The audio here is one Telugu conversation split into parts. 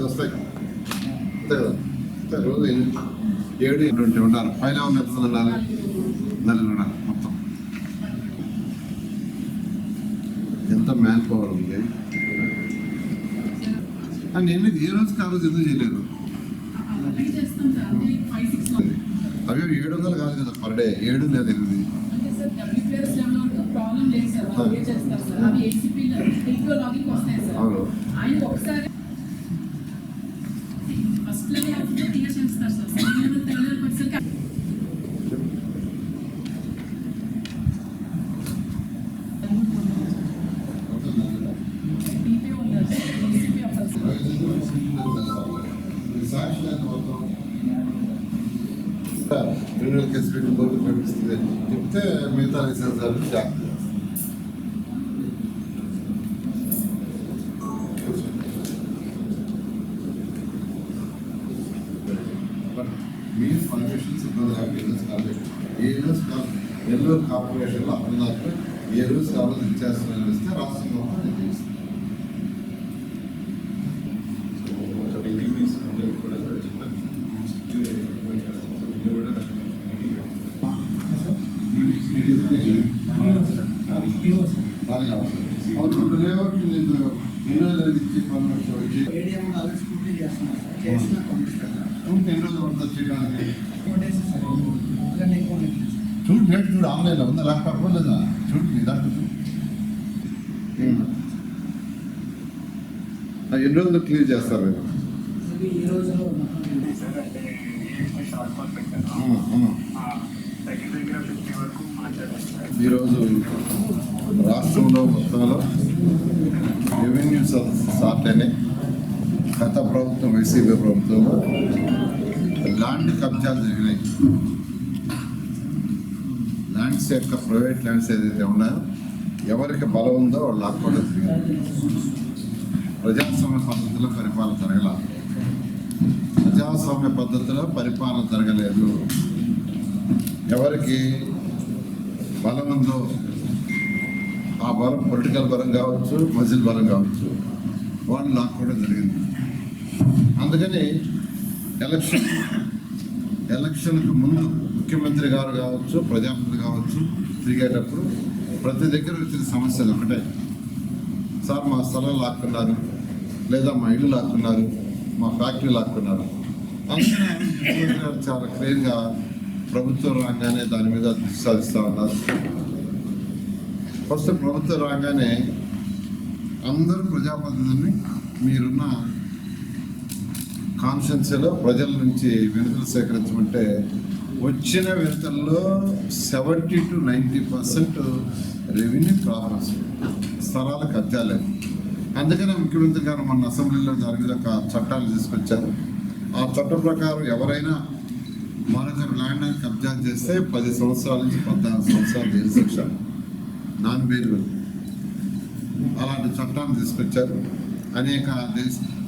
వస్తాయి అంతే కదా. రోజు 7 20 ఉన్నారు. పైన ఉన్న ఎంత ఉన్నారు? నెలలు ఉన్నారు మొత్తం. ఎంత మ్యాన్ పవర్ ఉంది. అండ్ ఎన్ని ఏ రోజు కాదు ఎందుకు చేయలేరు? అవి 700 కాదు కదా పర్ డే, 7 లేదా 8. అవును. క్రిమినల్ కేసు పెట్టి కోర్టు పంపిస్తుంది చెప్తే మిగతా లైసెన్స్ మెయిన్ ఫార్మేషన్స్ నెల్లూరు కార్పొరేషన్లో అప్పటిదాకా ఏ రోజు కావాలో ఇచ్చేస్తున్నారని ఇస్తే రాష్ట్రం మొత్తం చేస్తుంది. చూడు డేట్ చూడు, ఆన్లైన్లో ఉందా ల్యాప్టాప్ లేదా చూడు మీ దాంట్లో చూడు. ఎన్ని రోజులు క్లియర్ చేస్తారు మీరు? ఈరోజు రాష్ట్రంలో మొత్తంలో రెవెన్యూ స్టార్ట్ అయినాయి. గత ప్రభుత్వం వైసీపీ ప్రభుత్వంలో ల్యాండ్ కబ్జాలు జరిగినాయి. ల్యాండ్స్ యొక్క ప్రైవేట్ ల్యాండ్స్ ఏదైతే ఉన్నాయో ఎవరికి బలం ఉందో వాళ్ళు లాక్కోవడం జరిగింది. ప్రజాస్వామ్య పద్ధతిలో పరిపాలన జరగలేదు. ఎవరికి బలం ఉందో ఆ బలం పొలిటికల్ బలం కావచ్చు, మజిల్ బలం కావచ్చు, వాళ్ళు లాక్కోవడం జరిగింది. అందుకని ఎలక్షన్కు ముందు ముఖ్యమంత్రి గారు కావచ్చు, ప్రజాప్రతినిధులు కావచ్చు, తిరిగేటప్పుడు ప్రతి దగ్గర వచ్చిన సమస్యలు ఒకటే, సార్ మా స్థలం లాక్కున్నారు, లేదా మా ఇల్లు లాక్కున్నారు, మా ఫ్యాక్టరీ లాక్కున్నారు. అందుకని చాలా క్లియర్గా ప్రభుత్వం రాగానే దాని మీద దృష్టి సాధిస్తూ ఉన్నారు. ఫస్ట్ ప్రభుత్వం రాగానే అందరూ ప్రజాప్రతినిధుల్ని మీరున్న కాన్స్టిట్యున్సీలో ప్రజల నుంచి వినతులు సేకరించమంటే వచ్చిన వినతుల్లో 70 to 90% రెవెన్యూ ప్రాబ్లమ్స్, స్థలాలు కబ్జాలేదు. అందుకనే ముఖ్యమంత్రి గారు మన అసెంబ్లీలో జరిగిన ఒక చట్టాలు తీసుకొచ్చారు. ఆ చట్టం ప్రకారం ఎవరైనా మరొకరు ల్యాండ్ అని కబ్జా చేస్తే 10 సంవత్సరాల నుంచి 14 సంవత్సరాలు జైలు శిక్ష, నాన్ బెయిలబుల్. అలాంటి చట్టాన్ని తీసుకొచ్చారు.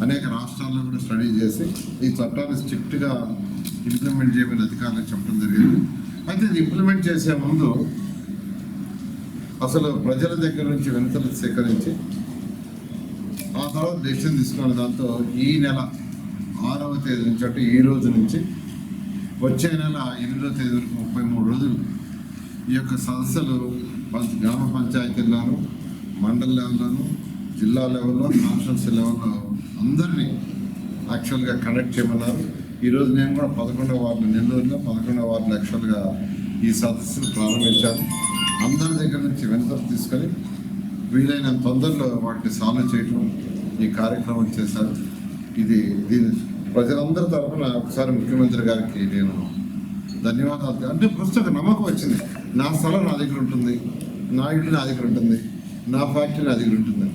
అనేక రాష్ట్రాల్లో కూడా స్టడీ చేసి ఈ చట్టాన్ని స్ట్రిక్ట్గా ఇంప్లిమెంట్ చేయమని అధికారులకు చెప్పడం జరిగింది. అయితే ఇది ఇంప్లిమెంట్ చేసే ముందు అసలు ప్రజల దగ్గర నుంచి వినతులు సేకరించి ఆ తర్వాత డెసిషన్ తీసుకున్న దాంతో ఈ నెల 6వ తేదీ నుంచి, అంటే ఈ రోజు నుంచి వచ్చే నెల 8వ తేదీ వరకు 33 రోజులు ఈ యొక్క సదస్సులు గ్రామ పంచాయతీల్లోనూ, మండల లెవెల్లోనూ, జిల్లా లెవెల్లో, కాన్స్టిట్యున్సీ లెవెల్లో అందరినీ యాక్చువల్గా కనెక్ట్ చేయమన్నారు. ఈరోజు నేను కూడా 11వ వార్డు, నెల్లూరులో 11వ వార్డులో యాక్చువల్గా ఈ సదస్సును ప్రారంభించాను. అందరి దగ్గర నుంచి వినతులు తీసుకొని వీలైనంత తొందరలో వాటిని సాల్వ్ చేయడం ఈ కార్యక్రమం చేశారు. దీని ప్రజలందరి తరఫున ఒకసారి ముఖ్యమంత్రి గారికి నేను ధన్యవాదాలు. అంటే ప్రస్తుతం నమ్మకం వచ్చింది, నా స్థలం నా దగ్గర ఉంటుంది, నా ఇల్లు నా దగ్గర ఉంటుంది, నా ఫ్యాక్టరీ నా దగ్గర ఉంటుంది.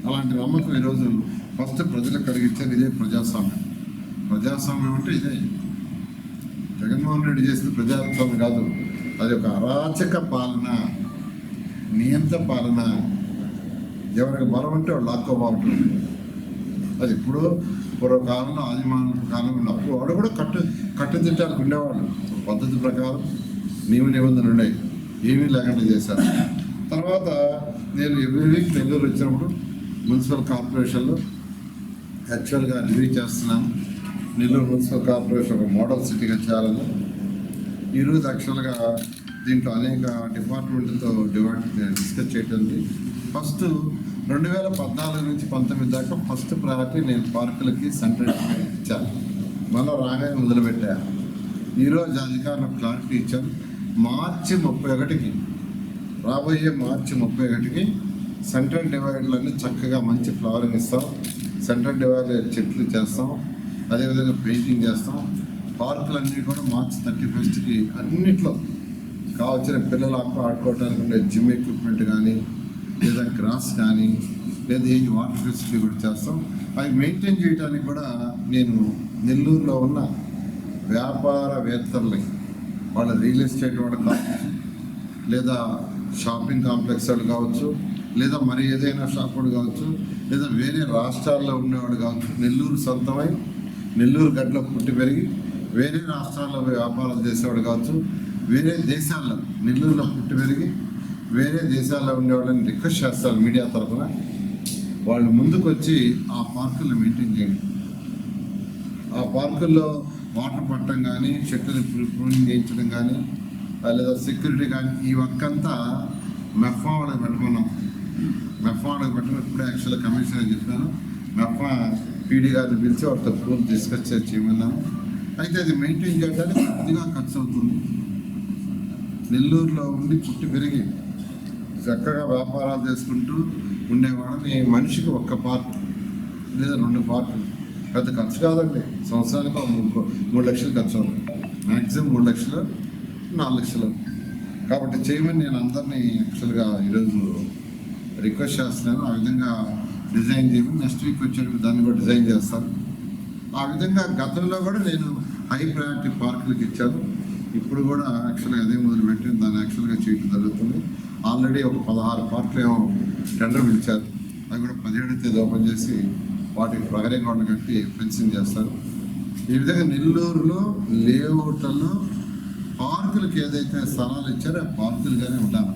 అలాంటి నమ్మకం ఈరోజు ఫస్ట్ ప్రజలకు కలిగించేది ఇదే ప్రజాస్వామ్యం. ప్రజాస్వామ్యం అంటే ఇదే. జగన్మోహన్ రెడ్డి చేసిన ప్రజాస్వామ్యం కాదు, అది ఒక అరాచక పాలన, నియంత పాలన. ఎవరికి బలం ఉంటే వాళ్ళు లాక్కోబాగుంటుంది. అది ఇప్పుడు పూర్వకాలంలో, ఆదిమానవ కాలంలో అప్పుడు వాడు కూడా కట్టుదిట్టాలకు ఉండేవాళ్ళు. పద్ధతి ప్రకారం నియమ నిబంధనలు ఉన్నాయి, ఏమీ లేకుండా చేశారు. తర్వాత నేను ఎవ్రీ వీక్ నెల్లూరు వచ్చినప్పుడు మున్సిపల్ కార్పొరేషన్లో యాక్చువల్గా రివ్యూ చేస్తున్నాను. నెల్లూరు మున్సిపల్ కార్పొరేషన్ ఒక మోడల్ సిటీగా చేయాలని. ఈరోజు యాక్చువల్గా దీంట్లో అనేక డిపార్ట్మెంట్లతో డిస్కస్ చేయటం. ఫస్ట్ 2014 నుంచి 19 దాకా ఫస్ట్ ప్రయారిటీ నేను పార్కులకి సెంట్రల్ ఇచ్చాను. మనం రాగానే మొదలుపెట్టా. ఈరోజు అధికారులకు క్లారిటీ ఇచ్చాను. మార్చి 31కి రాబోయే మార్చి 31కి సెంట్రల్ డివైడ్లన్నీ చక్కగా మంచి ఫ్లవరింగ్ ఇస్తాం. సెంట్రల్ డివైడ్ చెట్లు చేస్తాం, అదేవిధంగా పెయింటింగ్ చేస్తాం. పార్కులన్నీ కూడా మార్చి 31కి అన్నిట్లో కావాల్సిన పిల్లలు ఆడుకోవడానికి ఉండే జిమ్ ఎక్విప్మెంట్ కానీ, లేదా గ్రాస్ కానీ, లేదా ఏ వాటర్ ఫెసిలిటీ కూడా చేస్తాం. అవి మెయింటైన్ చేయడానికి కూడా నేను నెల్లూరులో ఉన్న వ్యాపారవేత్తల్ని, వాళ్ళ రియల్ ఎస్టేట్ వాళ్ళు కావచ్చు, లేదా షాపింగ్ కాంప్లెక్స్ వాళ్ళు కావచ్చు, లేదా మరి ఏదైనా షాప్ వాడు కావచ్చు, లేదా వేరే రాష్ట్రాల్లో ఉండేవాడు కావచ్చు, నెల్లూరు సొంతమై నెల్లూరు గడ్డలో పుట్టి పెరిగి వేరే రాష్ట్రాల్లో వ్యాపారాలు చేసేవాడు కావచ్చు, వేరే దేశాల్లో నెల్లూరులో పుట్టి పెరిగి వేరే దేశాల్లో ఉండేవాళ్ళని రిక్వెస్ట్ చేస్తారు మీడియా తరఫున, వాళ్ళు ముందుకు వచ్చి ఆ పార్కులను మెయింటైన్ చేయండి. ఆ పార్కుల్లో వాటర్ పట్టడం కానీ, చెట్లు ప్రూనింగ్ చేయించడం కానీ, లేదా సెక్యూరిటీ కానీ, ఈ వర్క్ అంతా మెఫ్మా వాళ్ళకి పెట్టుకున్నాం. మెఫ్మా వాళ్ళకి పెట్టడం ఇప్పుడే యాక్చువల్గా కమిషనర్ చెప్పాను. మెఫ్మా పీడీ గారిని పిలిచి వాళ్ళతో ప్రూఫ్ డిస్కస్ చేయమన్నాను. అయితే అది మెయింటైన్ చేయడానికి కొద్దిగా ఖర్చు అవుతుంది. నెల్లూరులో ఉండి పుట్టి పెరిగి చక్కగా వ్యాపారాలు చేసుకుంటూ ఉండేవాళ్ళని మనిషికి ఒక్క పార్క్ లేదా 2 పార్కులు పెద్ద ఖర్చు కాదండి. సంవత్సరానికి 3 లక్షలు ఖర్చు అవుతుంది. మ్యాక్సిమం 3 లక్షలు 4 లక్షలు. కాబట్టి చేయమని నేను అందరినీ యాక్చువల్గా ఈరోజు రిక్వెస్ట్ చేస్తున్నాను. ఆ విధంగా డిజైన్ చేయమని నెక్స్ట్ వీక్ వచ్చేటప్పుడు దాన్ని కూడా డిజైన్ చేస్తాను. ఆ విధంగా గతంలో కూడా నేను హై ప్రయారిటీ పార్కులకు ఇచ్చాను. ఇప్పుడు కూడా యాక్చువల్గా అదే మొదలుపెట్టి దాన్ని యాక్చువల్గా చేయడం జరుగుతుంది. ఆల్రెడీ ఒక 16 పార్కులు ఏమో టెండర్ పిలిచారు. అవి కూడా 17వ తేదీ ఓపెన్ చేసి వాటికి ప్రహరీ గోడ కట్టి ఫెన్సింగ్ చేస్తారు. ఈ విధంగా నెల్లూరులో లేఅవుట్లలో పార్కులకు ఏదైతే స్థలాలు ఇచ్చారో ఆ పార్కులుగానే ఉండాలి.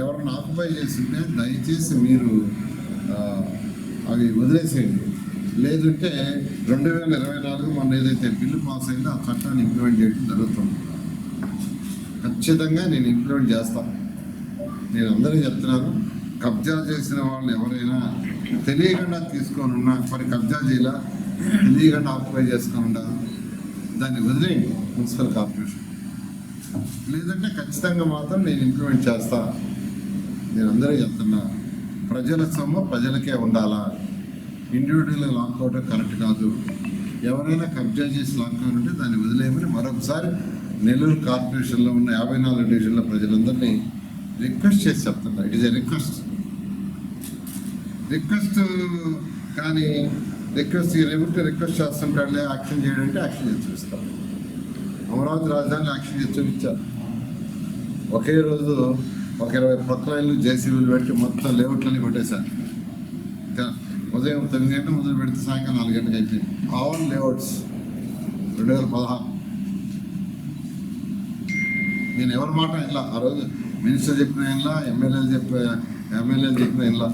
ఎవరైనా ఆక్యుపై చేస్తుంటే దయచేసి మీరు అవి వదిలేసేయండి. లేదంటే 2024 మొన్న ఏదైతే బిల్లు పాస్ అయిందో ఆ చట్టాన్ని ఇంప్లిమెంట్ చేయడం జరుగుతుంది. ఖచ్చితంగా నేను ఇంప్లిమెంట్ చేస్తాను. నేను అందరికీ చెప్తున్నాను, కబ్జా చేసిన వాళ్ళు ఎవరైనా తెలియకుండా తీసుకొని ఉన్నా, మరి కబ్జా చేయాల తెలియకుండా ఆక్యుపై చేసుకొని ఉండాలి, దాన్ని వదిలేయండి మున్సిపల్ కార్పొరేషన్. లేదంటే ఖచ్చితంగా మాత్రం నేను ఇంప్లిమెంట్ చేస్తా. నేను అందరూ చెప్తున్నా, ప్రజల సొమ్ము ప్రజలకే ఉండాలా. ఇండివిజువల్గా లాక్కోవడం కరెక్ట్ కాదు. ఎవరైనా కబ్జా చేసి లాక్కోవాలంటే దాన్ని వదిలేయమని మరొకసారి నెల్లూరు కార్పొరేషన్లో ఉన్న 54 డివిజన్ల ప్రజలందరినీ రిక్వెస్ట్ చేసి చెప్తున్నా. ఇట్ ఈస్ ఎ రిక్వెస్ట్ కానీ రిక్వెస్ట్ చేస్తుంటాడులే, యాక్షన్ చేయడంటే యాక్షన్ చేసి చూపిస్తాం. అమరావతి రాజధానిలో యాక్షన్ చేసి చూపించారు. ఒకే రోజు ఒక 20 ప్రొక్లైన్లు జేసీబీలు పెట్టి మొత్తం లేఅవుట్లని కొట్టేశారు. ఉదయం 9 గంటలు మొదలు పెడితే సాయంకాలం 4 గంటలకు అయిపోయింది. All layouts 2016. నేను ఎవరి మాట ఇలా ఆ రోజు మినిస్టర్ చెప్పిన ఇలా, ఎమ్మెల్యేలు చెప్పిన ఇలా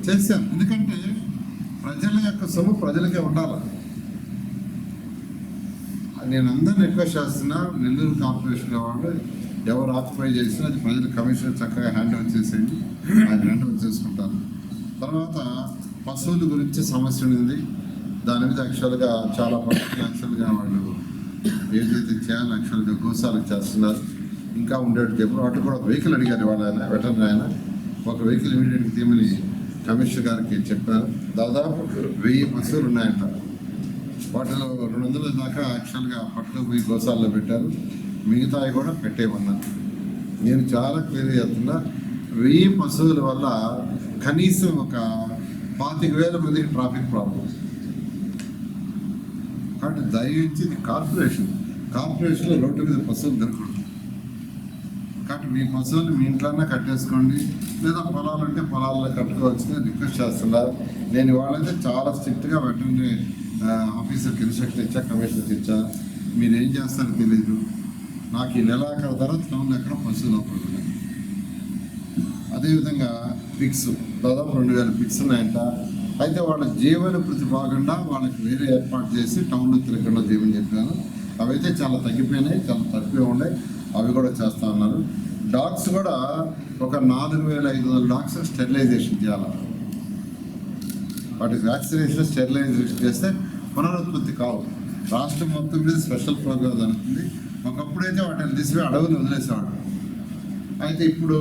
చేశాను. ఎందుకంటే ప్రజల యొక్క సొమ్ము ప్రజలకే ఉండాలి. నేను అందరిని రిక్వెస్ట్ చేస్తున్నా, నెల్లూరు కార్పొరేషన్ వాళ్ళు ఎవరు ఆక్యుపై చేసినా అది ప్రజల కమిషనర్ చక్కగా హ్యాండ్ ఓవర్ చేసేయండి, ఆయన హ్యాండ్ ఓవర్ చేసుకుంటాను. తర్వాత పశువుల గురించి సమస్య ఉంది. దాని మీద యాక్చువల్గా చాలా పద్ధతులు యాక్చువల్గా వాళ్ళు ఏదైతే చేయాలో యాక్చువల్గా గోశాలకు చేస్తున్నారు. ఇంకా ఉండేటికి ఎప్పుడు అటు కూడా వెహికల్ అడిగారు వాళ్ళ ఆయన వెటర్నరీ ఆయన. ఒక వెహికల్ ఇమీడియట్గా తీయమని కమిషనర్ గారికి చెప్పారు. దాదాపు 1000 పశువులు ఉన్నాయంట. వాటిలో 200 దాకా యాక్చువల్గా పట్టుకుపోయి గోశాలలో పెట్టారు. మిగతావి కూడా పెట్టేయమన్నారు. నేను చాలా క్లియర్గా చెప్తున్నా, 1000 పశువుల వల్ల కనీసం ఒక 25,000 మందికి ట్రాఫిక్ ప్రాబ్లమ్. కాబట్టి దయచేసి ఇది కార్పొరేషన్లో రోడ్డు మీద పశువులు దొరకదు. కాబట్టి మీ పశువులు మీ ఇంట్లోనే కట్టేసుకోండి, లేదా పొలాలు అంటే పొలాల్లో కట్టుకోవాల్సిందే రిక్వెస్ట్ చేస్తున్నారు. నేను వాళ్ళైతే చాలా స్ట్రిక్ట్గా వెటర్నరీ ఆఫీసర్కి ఇన్స్ట్రక్షన్ ఇచ్చా, కమిషనర్కి ఇచ్చా. మీరు ఏం చేస్తారో తెలీదు. నాకు ఈ నెలాఖరు తర్వాత టౌన్లో ఎక్కడ పశువులు అదేవిధంగా పిక్స్ దాదాపు 2000 పిక్స్ ఉన్నాయంట. అయితే వాళ్ళ జీవన ప్రతి భాగంగా వాళ్ళకి వేరే ఏర్పాటు చేసి టౌన్లో తిరగకుండా చేయమని చెప్పాను. అవైతే చాలా తగ్గిపోయినాయి, చాలా తక్కువే ఉన్నాయి, అవి కూడా చేస్తూ ఉన్నారు. డాగ్స్ కూడా ఒక 4,500 డాగ్స్ స్టెరిలైజేషన్ చేయాలి. వాటి వ్యాక్సినేషన్ స్టెరిలైజేషన్ చేస్తే పునరుత్పత్తి కావు. రాష్ట్రం మొత్తం మీద స్పెషల్ ప్రోగ్రామ్ జరుగుతుంది. ఒకప్పుడైతే వాటిని తీసిపోయి అడవులు వదిలేసేవాడు. అయితే ఇప్పుడు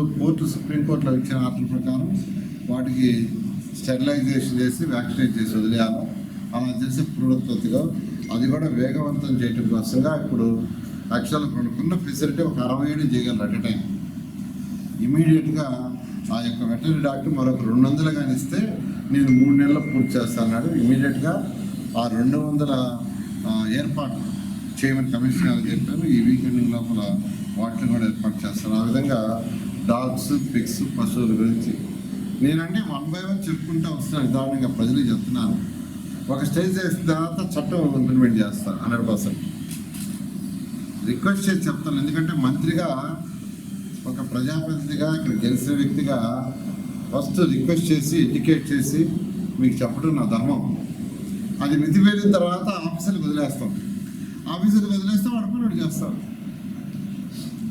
సుప్రీంకోర్టులో ఇచ్చిన ఆర్డర్ ప్రకారం వాటికి స్టెరిలైజేషన్ చేసి వ్యాక్సినేట్ చేసి వదిలేయాలి. అలా చేసి పునరుత్పత్తిగా అది కూడా వేగవంతం చేయడం కోసంగా ఇప్పుడు యాక్చువల్గా మనకున్న ఫెసిలిటీ ఒక 67 చేయగలరు అట్ ఎ టైం. ఇమీడియట్గా ఆ యొక్క వెటరీ డాక్టర్ మరొక 200 కానీ ఇస్తే నేను 3 నెలల్లో పూర్తి చేస్తాను. ఇమీడియట్గా ఆ 200 ఏర్పాటు చేయమని కమిషనర్ చెప్పాను. ఈ వీకెండింగ్ లోపల వాటిని కూడా ఏర్పాటు చేస్తాను. ఆ విధంగా డాగ్స్, పిగ్స్, పశువుల గురించి నేనంటే 1 by 1 చెప్పుకుంటూ వస్తున్నాను. నిదానంగా ప్రజలకు చెప్తున్నాను. ఒక స్టేజ్ చేసిన తర్వాత చట్టం ఇంప్లిమెంట్ చేస్తాను 100%. రిక్వెస్ట్ చేసి చెప్తాను. ఎందుకంటే మంత్రిగా, ఒక ప్రజాప్రతినిధిగా, ఇక్కడ గెలిచిన వ్యక్తిగా ఫస్ట్ రిక్వెస్ట్ చేసి ఎడ్యుకేట్ చేసి మీకు చెప్పడం నా ధర్మం. అది మితిమీరిన తర్వాత ఆఫీసర్కి వదిలేస్తాం. ఆఫీసర్కి వదిలేస్తే వాడు పని చేస్తాం.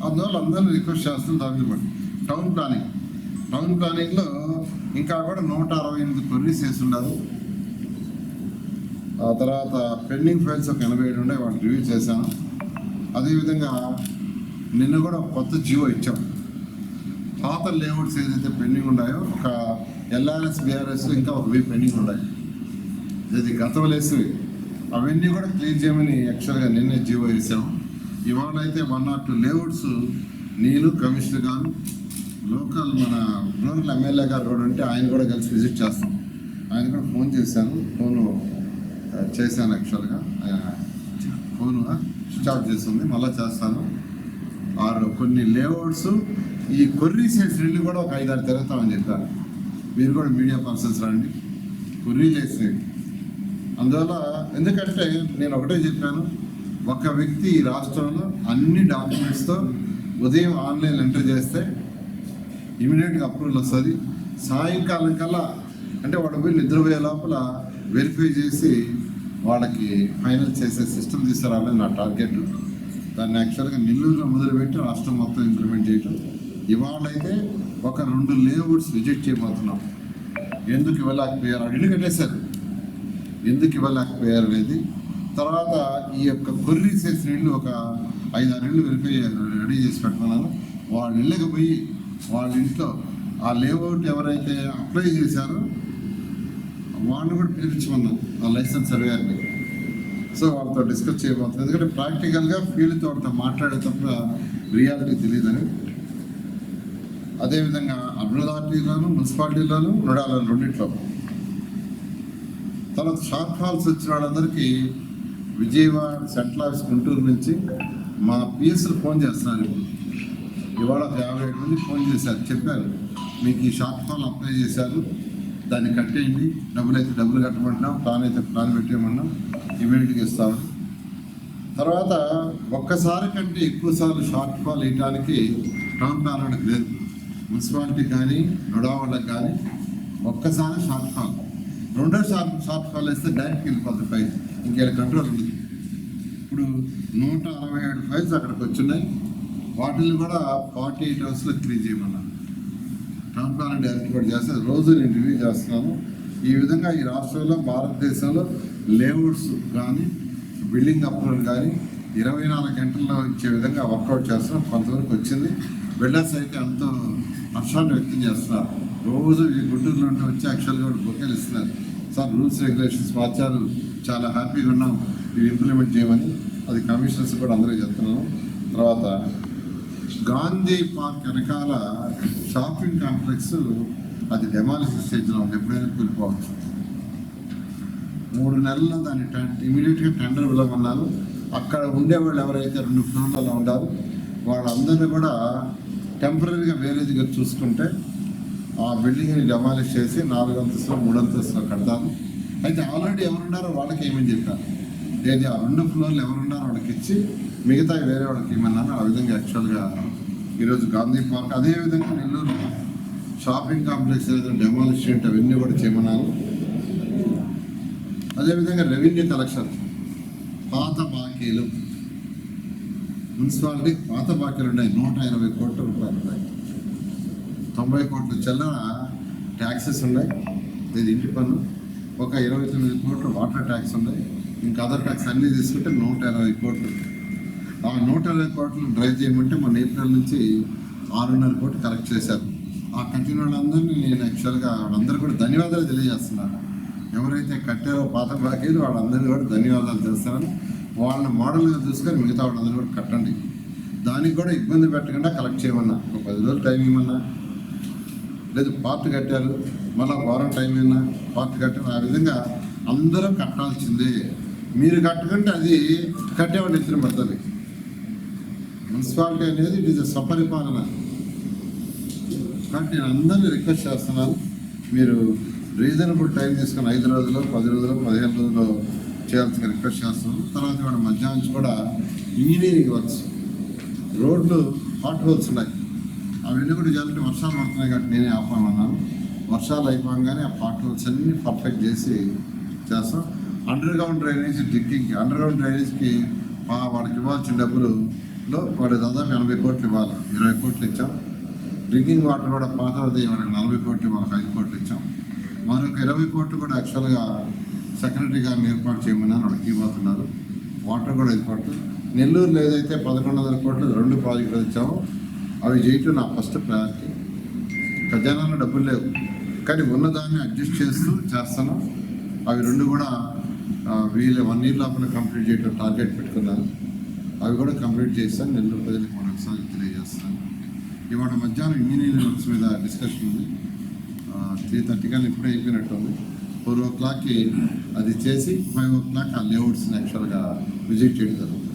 అందువల్ల అందరూ రిక్వెస్ట్ చేస్తాం. దాని బట్టి టౌన్ ప్లానింగ్లో ఇంకా కూడా 168 క్వరీస్ చేసి ఉన్నారు. ఆ తర్వాత పెండింగ్ ఫైల్స్ ఒక 87 ఉండే, వాటిని రివ్యూ చేశాను. అదేవిధంగా నిన్న కూడా కొత్త జియో ఇచ్చాం. పాత లేఅవుట్స్ ఏదైతే పెండింగ్ ఉన్నాయో ఒక LRS, BRS ఇంకా ఒక పెండింగ్ ఉన్నాయి. ఇది గతం లేసివి అవన్నీ కూడా క్లియర్ చేయమని యాక్చువల్గా నిన్నే జియో వేసాము. ఇవాళ అయితే 1 or 2 లేఅవుట్స్ నేను కమిషనర్ గారు, లోకల్ మన రూరల్ ఎమ్మెల్యే గారు కూడా ఉంటే ఆయన కూడా కలిసి విజిట్ చేస్తాం. ఆయన కూడా ఫోన్ చేశాను యాక్చువల్గా ఫోన్ స్విచ్ ఆఫ్ చేస్తుంది, మళ్ళీ చేస్తాను. కొన్ని లేఅవుట్స్ ఈ కొర్రీ సైడ్స్ వెళ్ళి కూడా ఒక 5-6 తిరుగుతామని చెప్పారు. మీరు కూడా మీడియా పర్సన్స్ రండి. కొర్రీ లేసినవి అందువల్ల, ఎందుకంటే నేను ఒకటే చెప్పాను, ఒక వ్యక్తి ఈ రాష్ట్రంలో అన్ని డాక్యుమెంట్స్తో ఉదయం ఆన్లైన్ ఎంటర్ చేస్తే ఇమీడియట్గా అప్రూవల్ వస్తుంది. సాయంకాలం కల్లా అంటే వాడు పోయి నిద్రపోయే లోపల వెరిఫై చేసి వాళ్ళకి ఫైనల్ చేసే సిస్టమ్ తీసుకురావాలని నా టార్గెట్. దాన్ని యాక్చువల్గా నెల్లూరులో మొదలుపెట్టి రాష్ట్రం మొత్తం ఇంప్లిమెంట్ చేయటం. ఇవాళ అయితే ఒక 2 లేఅవుట్స్ విజిట్ చేయబోతున్నాం. ఎందుకు ఇవ్వలేకపోయారు, ఇల్లు కట్టేశారు, ఎందుకు ఇవ్వలేకపోయారు అనేది. తర్వాత ఈ యొక్క కొర్రీ చేసిన ఇళ్ళు ఒక 5-6 ఇళ్ళు వెరిఫై రెడీ చేసి పెట్టుకున్నాను. వాళ్ళ ఇళ్ళకి పోయి వాళ్ళ ఇంట్లో ఆ లేఅవుట్ ఎవరైతే అప్లై చేశారో వాళ్ళని కూడా పిలిపించమన్నాం, ఆ లైసెన్స్ సర్వేయర్ని. సో వాళ్ళతో డిస్కస్ చేయబోతుంది. ఎందుకంటే ప్రాక్టికల్గా ఫీల్డ్తో వాళ్ళతో మాట్లాడే తప్ప రియాలిటీ తెలియదని. అదేవిధంగా అర్బన్ అథారిటీలోను, మున్సిపాలిటీలోను, నోడాలో రెండింటిలో. తర్వాత షార్ట్ ఫాల్స్ వచ్చిన వాళ్ళందరికీ విజయవాడ సెంట్రల్ ఆఫీస్ గుంటూరు నుంచి మా పిఎస్లు ఫోన్ చేస్తున్నారు. ఇవాళ 57 మంది ఫోన్ చేశారు, చెప్పారు మీకు ఈ షార్ట్ ఫాల్ అప్లై చేశారు, దాన్ని కట్టేయండి, డబ్బులు అయితే డబ్బులు కట్టమంటున్నాం, ప్లాన్ అయితే ప్లాన్ పెట్టేయమన్నాం, ఇమీడియట్గా ఇస్తాము. తర్వాత ఒక్కసారి కంటే ఎక్కువసార్లు షార్ట్ ఫాల్ వేయడానికి టౌన్ ప్లానర్కి లేదు. మున్సిపాలిటీ కానీ నొడావాళ్ళకి కానీ ఒక్కసారి షార్ట్ ఫాల్, రెండో షార్ట్ ఫాల్ వేస్తే డైరెక్ట్కి వెళ్ళిపోతుంది ఫైల్, ఇంకేళ్ళ కంట్రోల్ ఉండదు. ఇప్పుడు 167 ఫైల్స్ అక్కడికి వచ్చున్నాయి. వాటిని కూడా 48 అవర్స్లో క్లియర్ చేయమన్నాను. టౌన్ ప్లాన్ డైరెక్ట్ కూడా చేస్తే రోజు నేను రివ్యూ చేస్తున్నాను. ఈ విధంగా ఈ రాష్ట్రంలో, భారతదేశంలో లేఅవుట్స్ కానీ బిల్డింగ్ అప్రూవల్ కానీ 24 గంటల్లో ఇచ్చే విధంగా వర్కౌట్ చేస్తున్నాం. కొంతవరకు వచ్చింది. బిల్డర్స్ అయితే ఎంతో హర్షాన్ని వ్యక్తం చేస్తున్నారు. రోజు ఈ గుంటూరులో ఉంటే వచ్చి యాక్చువల్గా బొకేలు ఇస్తున్నారు. సార్ రూల్స్ రెగ్యులేషన్స్ మార్చారు, చాలా హ్యాపీగా ఉన్నాం, ఇవి ఇంప్లిమెంట్ చేయమని. అది కమిషనర్స్ కూడా అందరికీ చెప్తున్నాను. తర్వాత గాంధీ పార్క్ వెనకాల షాపింగ్ కాంప్లెక్స్ అది డెమాలిషన్ స్టేజ్లో ఉంది, ఎప్పుడైనా కూలిపోవచ్చు. 3 నెలల్లో దాన్ని ఇమీడియట్గా టెండర్ పిలవమన్నారు. అక్కడ ఉండేవాళ్ళు ఎవరైతే 2 ఫ్లోర్లలో ఉండారు వాళ్ళందరినీ కూడా టెంపరీగా వేరే దగ్గర చూసుకుంటే ఆ బిల్డింగ్ని డెమాలిష్ చేసి 4 అంతస్తులు 3 అంతస్తులు కడతాను. అయితే ఆల్రెడీ ఎవరున్నారో వాళ్ళకి ఏమని చెప్పారు, ఏది ఆ 2 ఫ్లోర్లు ఎవరున్నారో వాళ్ళకి ఇచ్చి మిగతా వేరే వాళ్ళకి ఏమన్నాను. ఆ విధంగా యాక్చువల్గా ఈరోజు గాంధీ పార్క్, అదేవిధంగా నెల్లూరు షాపింగ్ కాంప్లెక్స్ ఏదైనా డెమాలిష్ అవన్నీ కూడా చేయమన్నాను. అదేవిధంగా రెవెన్యూ కలెక్షన్, పాత బాకీలు, మున్సిపాలిటీ పాత బాకీలు ఉన్నాయి, 120 కోట్ల రూపాయలు ఉన్నాయి. 90 కోట్ల చిల్లర ట్యాక్సెస్ ఉన్నాయి. ఇది ఇంటి పన్ను, ఒక 29 కోట్లు వాటర్ ట్యాక్స్ ఉన్నాయి. ఇంకా అదర్ ట్యాక్స్ అన్నీ తీసుకుంటే 120 కోట్లు. ఆ 120 కోట్లు డ్రైవ్ చేయమంటే మన ఏప్రిల్ నుంచి 6.5 కోట్లు కలెక్ట్ చేశారు. ఆ కట్టిన వాళ్ళందరినీ నేను యాక్చువల్గా వాళ్ళందరూ కూడా ధన్యవాదాలు తెలియజేస్తున్నాను. ఎవరైతే కట్టారో పాత బాకీలు వాళ్ళందరినీ కూడా ధన్యవాదాలు చేస్తారని వాళ్ళని మోడల్గా చూసుకొని మిగతా వాళ్ళందరూ కూడా కట్టండి. దానికి కూడా ఇబ్బంది పెట్టకుండా కలెక్ట్ చేయమన్నా, ఒక 10 రోజులు టైం ఇవ్వమన్నా, లేదు పార్ట్ కట్టారు మళ్ళీ వారం టైం అయినా పార్ట్ కట్టారు. ఆ విధంగా అందరూ కట్టాల్సిందే. మీరు కట్టుకుంటే అది కట్టేవాళ్ళు ఎత్తున పడుతుంది. మున్సిపాలిటీ అనేది ఇట్ ఈజ్ స్వపరిపాలన. కాబట్టి నేను అందరినీ రిక్వెస్ట్ చేస్తున్నాను, మీరు రీజనబుల్ టైం తీసుకొని 5 రోజులు 10 రోజులు 15 రోజులు చేయాల్సిన రిక్వెస్ట్ చేస్తున్నాను. తర్వాత ఇవాళ మధ్యాహ్నం నుంచి కూడా ఇంజనీరింగ్ వర్క్స్, రోడ్లు హాట్ హోల్స్ ఉన్నాయి, అవన్నీ కూడా చేయాలంటే వర్షాలు పడుతున్నాయి కాబట్టి నేనే ఆపామన్నాను. వర్షాలు అయిపోగానే ఆ హాట్ హోల్స్ అన్నీ పర్ఫెక్ట్ చేసి చేస్తాం. అండర్ గ్రౌండ్ డ్రైనేజ్ డ్రింకింగ్కి, అండర్ గ్రౌండ్ డ్రైనేజ్కి వాడికి ఇవ్వాల్సిన డబ్బులలో వాడు దాదాపు 80 కోట్లు ఇవ్వాలి, 20 కోట్లు ఇచ్చాం. డ్రింకింగ్ వాటర్ కూడా పాతది వాళ్ళకి 40 కోట్లు, వాళ్ళకి 5 కోట్లు ఇచ్చాం. మరొక 20 కోట్లు కూడా యాక్చువల్గా సెక్రటరీ గారిని ఏర్పాటు చేయమని వాళ్ళకి ఇవ్వబోతున్నారు. వాటర్ కూడా ఏర్పాటు. నెల్లూరులో ఏదైతే 1100 కోట్లు 2 ప్రాజెక్టులు ఇచ్చామో అవి చేయటం నా ఫస్ట్ ప్రయారిటీ. ఖజానాలో డబ్బులు లేవు కానీ ఉన్నదాన్ని అడ్జస్ట్ చేస్తూ చేస్తున్నాం. అవి 2 కూడా వీళ్ళు 1 year లోపల కంప్లీట్ చేయడం టార్గెట్ పెట్టుకున్నారు. అవి కూడా కంప్లీట్ చేస్తాను. నెల్లూరు ప్రజలకు మరొకసారి తెలియజేస్తాను. ఇవాళ మధ్యాహ్నం ఇంజనీరింగ్ వర్క్స్ మీద డిస్కషన్ ఉంది. 3:30 కానీ ఇప్పుడే అయిపోయినట్టు ఉంది. 4 o'clockకి అది చేసి 5 o'clock ఆ లేఅవుట్స్ని యాక్చువల్గా విజిట్ చేయడం జరుగుతుంది.